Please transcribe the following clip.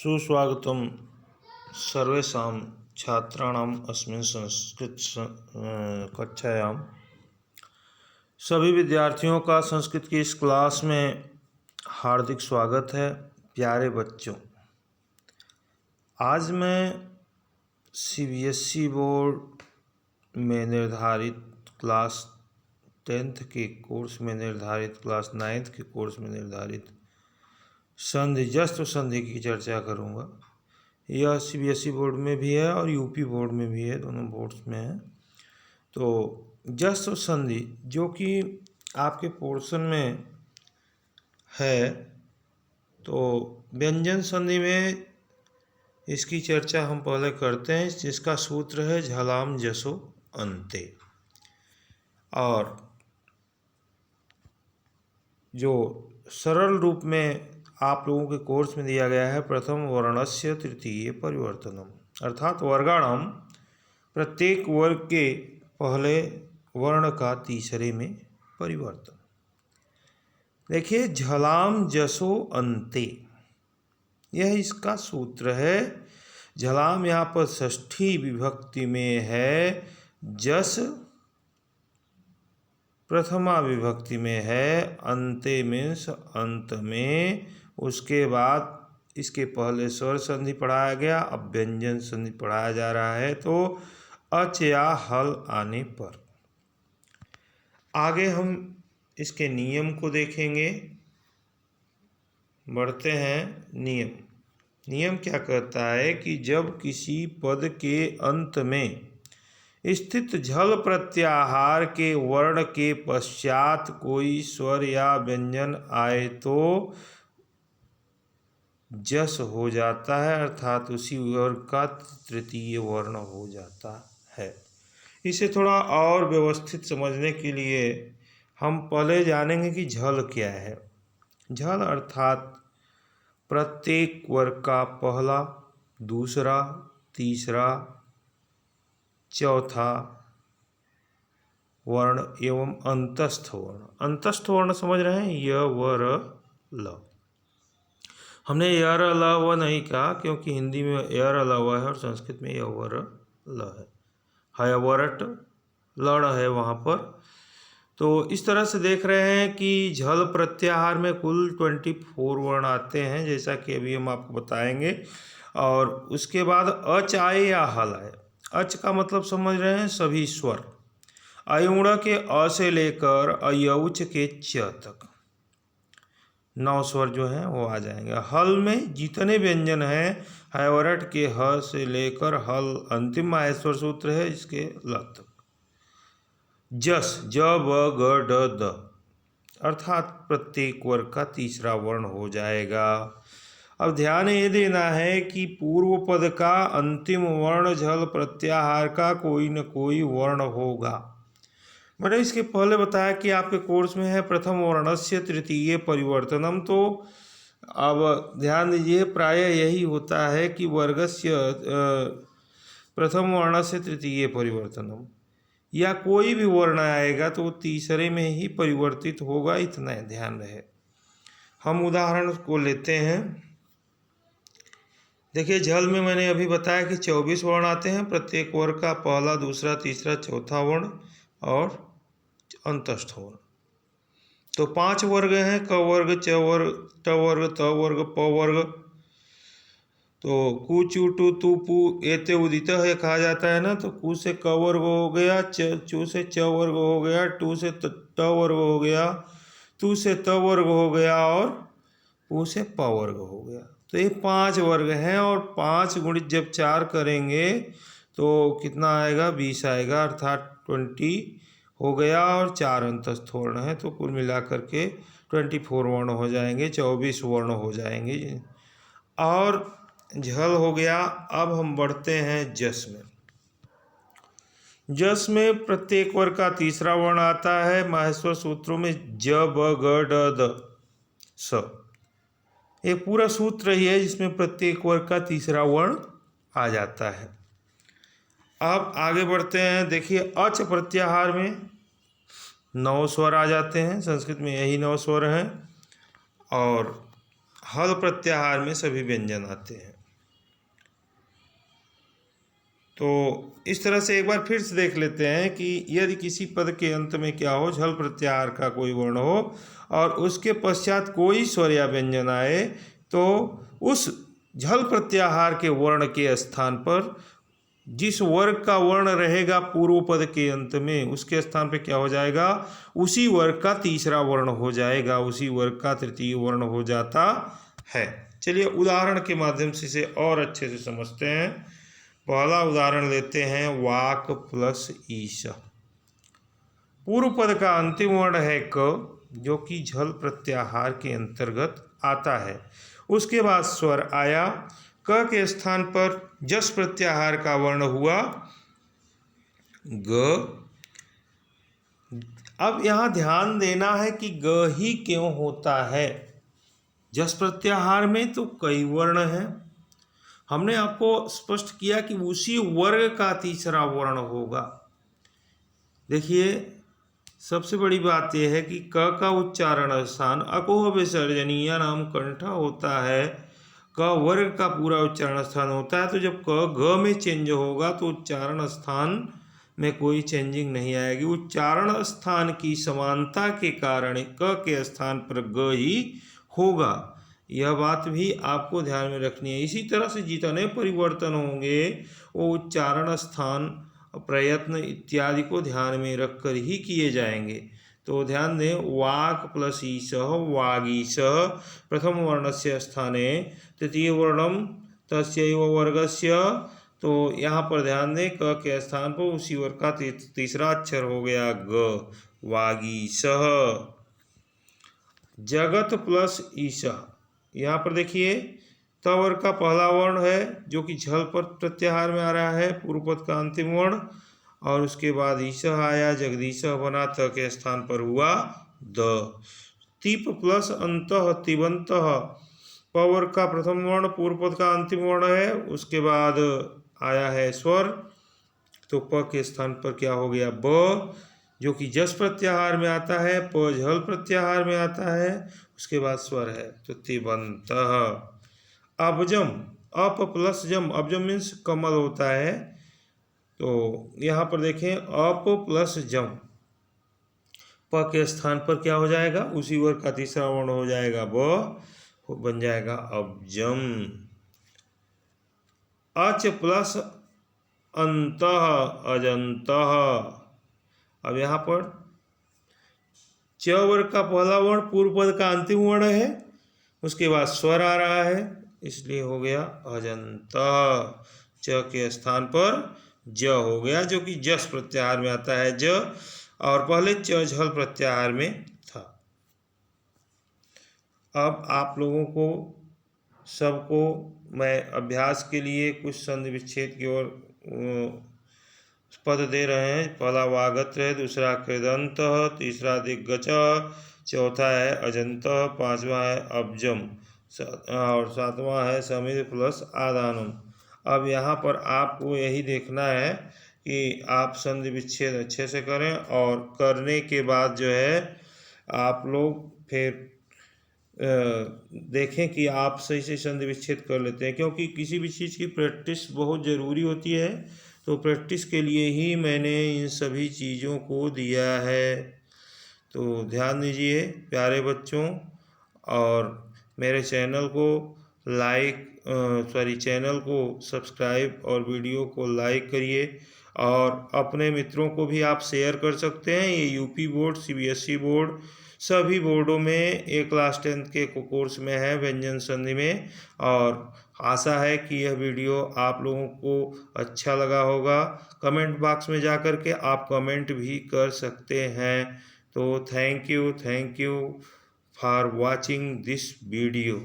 सुस्वागतम सर्वेषां छात्राणाम् अस्मिन् संस्कृत कक्षायां। सभी विद्यार्थियों का संस्कृत की इस क्लास में हार्दिक स्वागत है। प्यारे बच्चों, आज मैं सीबीएसई बोर्ड में निर्धारित क्लास 10th के कोर्स में निर्धारित क्लास 9th के कोर्स में निर्धारित संधि जस्व संधि की चर्चा करूंगा। यह सीबीएसई बोर्ड में भी है और यूपी बोर्ड में भी है, दोनों बोर्ड्स में है। तो जस्व संधि जो कि आपके पोर्शन में है, तो व्यंजन संधि में इसकी चर्चा हम पहले करते हैं, जिसका सूत्र है झलाम जसो अन्ते। और जो सरल रूप में आप लोगों के कोर्स में दिया गया है, प्रथम वर्णस्य तृतीय परिवर्तनम, अर्थात वर्गाणाम प्रत्येक वर्ग के पहले वर्ण का तीसरे में परिवर्तन। देखिए, झलाम जसो अन्ते, यह इसका सूत्र है। झलाम यहाँ पर षष्ठी विभक्ति में है, जस प्रथमा विभक्ति में है, अन्ते मीन्स अंत में। उसके बाद इसके पहले स्वर संधि पढ़ाया गया, अब व्यंजन संधि पढ़ाया जा रहा है। तो अच या हल आने पर आगे हम इसके नियम को देखेंगे। बढ़ते हैं नियम क्या कहता है कि जब किसी पद के अंत में स्थित झल प्रत्याहार के वर्ण के पश्चात कोई स्वर या व्यंजन आए तो जस हो जाता है, अर्थात उसी वर्ग का तृतीय वर्ण हो जाता है। इसे थोड़ा और व्यवस्थित समझने के लिए हम पहले जानेंगे कि झल क्या है। झल अर्थात प्रत्येक वर्ग का पहला, दूसरा, तीसरा, चौथा वर्ण एवं अंतस्थ वर्ण। अंतस्थ वर्ण समझ रहे हैं, य व र ल। हमने य र ल व नहीं कहा, क्योंकि हिंदी में य र ल व है और संस्कृत में य व र ल है। हयवरट लड़ है वहाँ पर। तो इस तरह से देख रहे हैं कि झल प्रत्याहार में कुल 24 वर्ण आते हैं, जैसा कि अभी हम आपको बताएंगे। और उसके बाद अच आए या हल आए। अच का मतलब समझ रहे हैं, सभी स्वर। अयुण के अ से लेकर अयौच के च तक 9 स्वर जो हैं वो आ जाएंगे। हल में जितने व्यंजन हैं, हैवरट के ह से लेकर हल अंतिम माहेश्वर सूत्र है, इसके ल तक। जस ज ब ग ड द, अर्थात प्रत्येक वर्ग का तीसरा वर्ण हो जाएगा। अब ध्यान ये देना है कि पूर्व पद का अंतिम वर्ण झल प्रत्याहार का कोई न कोई वर्ण होगा। मैंने इसके पहले बताया कि आपके कोर्स में है प्रथम वर्णस्य तृतीय परिवर्तनम। तो अब ध्यान दीजिए, प्रायः यही होता है कि वर्गस्य प्रथम वर्णस्य तृतीय परिवर्तनम, या कोई भी वर्ण आएगा तो तीसरे में ही परिवर्तित होगा, इतना ध्यान रहे। हम उदाहरण को लेते हैं। देखिए, झल में मैंने अभी बताया कि 24 वर्ण आते हैं, प्रत्येक वर्ग का पहला, दूसरा, तीसरा, चौथा वर्ण और अंतस्थ वर्ण। तो 5 वर्ग हैं, क वर्ग, च वर्ग, ट वर्ग, त वर्ग, प वर्ग। तो कु चू टू तू पू एते उदित है कहा जाता है ना। तो कु से क वर्ग हो गया, चू से च वर्ग हो गया, टू से ट वर्ग हो गया, तू से त वर्ग हो गया और पू से प वर्ग हो गया। तो ये 5 वर्ग हैं, और 5 गुणित जब 4 करेंगे तो कितना आएगा, 20 आएगा, अर्थात 20 हो गया। और 4 अंतस्थ वर्ण हैं, तो कुल मिलाकर के 24 वर्ण हो जाएंगे, 24 वर्ण हो जाएंगे। और झल हो गया। अब हम बढ़ते हैं जस में। जस में प्रत्येक वर्ग का तीसरा वर्ण आता है, माहेश्वर सूत्रों में ज ब ग ड द स। एक पूरा सूत्र ही है जिसमें प्रत्येक वर्ग का तीसरा वर्ण आ जाता है। अब आगे बढ़ते हैं। देखिए, अच प्रत्याहार में 9 स्वर आ जाते हैं, संस्कृत में यही 9 स्वर हैं। और हल प्रत्याहार में सभी व्यंजन आते हैं। तो इस तरह से एक बार फिर से देख लेते हैं कि यदि किसी पद के अंत में क्या हो, झल प्रत्याहार का कोई वर्ण हो और उसके पश्चात कोई स्वर या व्यंजन आए, तो उस झल प्रत्याहार के वर्ण के स्थान पर जिस वर्ग का वर्ण रहेगा पूर्व पद के अंत में, उसके स्थान पे क्या हो जाएगा, उसी वर्ग का तीसरा वर्ण हो जाएगा, उसी वर्ग का तृतीय वर्ण हो जाता है। चलिए उदाहरण के माध्यम से इसे और अच्छे से समझते हैं। पहला उदाहरण लेते हैं, वाक प्लस ईश। पूर्व पद का अंतिम वर्ण है क, जो कि झल प्रत्याहार के अंतर्गत आता है। उसके बाद स्वर आया, क के स्थान पर जस प्रत्याहार का वर्ण हुआ ग। अब यहाँ ध्यान देना है कि ग ही क्यों होता है। जस प्रत्याहार में तो कई वर्ण हैं, हमने आपको स्पष्ट किया कि उसी वर्ग का तीसरा वर्ण होगा। देखिए सबसे बड़ी बात यह है कि क का उच्चारण स्थान अकोह विसर्जनीय नाम कंठ होता है, क वर्ग का पूरा उच्चारण स्थान होता है। तो जब क ग में चेंज होगा तो उच्चारण स्थान में कोई चेंजिंग नहीं आएगी। उच्चारण स्थान की समानता के कारण क के स्थान पर ग ही होगा, यह बात भी आपको ध्यान में रखनी है। इसी तरह से जितने परिवर्तन होंगे वो उच्चारण स्थान, प्रयत्न इत्यादि को ध्यान में रखकर ही किए जाएंगे। तो ध्यान दें, वाक् प्लस ईशः वागीशः प्रथम वर्णस्य स्थाने तृतीय वर्णम तस्यैव वर्गस्य। तो यहाँ पर ध्यान दें, क के स्थान पर उसी वर्ग का तीसरा अक्षर हो गया ग, वागीशः। जगत प्लस ईशः, यहाँ पर देखिए त वर्ग का पहला वर्ण है जो कि झल पर प्रत्याहार में आ रहा है, पूर्व पद का अंतिम वर्ण, और उसके बाद ईशः आया, जगदीशः बना, त के स्थान पर हुआ द। तिप प्लस अंतः तिबंतः, प वर्ग का प्रथम वर्ण पूर्व पद का अंतिम वर्ण है, उसके बाद आया है स्वर, तो प के स्थान पर क्या हो गया ब, जो कि जस प्रत्याहार में आता है, प झल प्रत्याहार में आता है, उसके बाद स्वर है तो तिबंतः। अबजम, अप प्लस जम, अबजम मीन्स कमल होता है। तो यहाँ पर देखें अप प्लस जम, प के स्थान पर क्या हो जाएगा, उसी वर्ग का तीसरा वर्ण हो जाएगा ब, बन जाएगा अबजम। अच प्लस अंतः अजंतः, अब यहाँ पर च वर्ग का पहला वर्ण पूर्व पद का अंतिम वर्ण है, उसके बाद स्वर आ रहा है, इसलिए हो गया अजंतः। च के स्थान पर ज हो गया, जो कि जस प्रत्याहार में आता है ज, और पहले च झल प्रत्याहार में था। अब आप लोगों को सबको मैं अभ्यास के लिए कुछ संधि विच्छेद की ओर पद दे रहे हैं। पहला वागत्र है, दूसरा कृदंतः, तीसरा दिग्गज, चौथा है अजंतः, पांचवा है अबजम, और सातवां है समिध प्लस आदानम। अब यहाँ पर आपको यही देखना है कि आप संधि विच्छेद अच्छे से करें, और करने के बाद जो है आप लोग फिर देखें कि आप सही से संधि विच्छेद कर लेते हैं, क्योंकि किसी भी चीज़ की प्रैक्टिस बहुत ज़रूरी होती है। तो प्रैक्टिस के लिए ही मैंने इन सभी चीज़ों को दिया है। तो ध्यान दीजिए प्यारे बच्चों, और मेरे चैनल को चैनल को सब्सक्राइब और वीडियो को लाइक करिए, और अपने मित्रों को भी आप शेयर कर सकते हैं। ये यूपी बोर्ड, सीबीएसई बोर्ड, सभी बोर्डों में एक क्लास 10th के कोर्स में है व्यंजन संधि में, और आशा है कि यह वीडियो आप लोगों को अच्छा लगा होगा। कमेंट बॉक्स में जा कर के आप कमेंट भी कर सकते हैं। तो thank you for watching this video.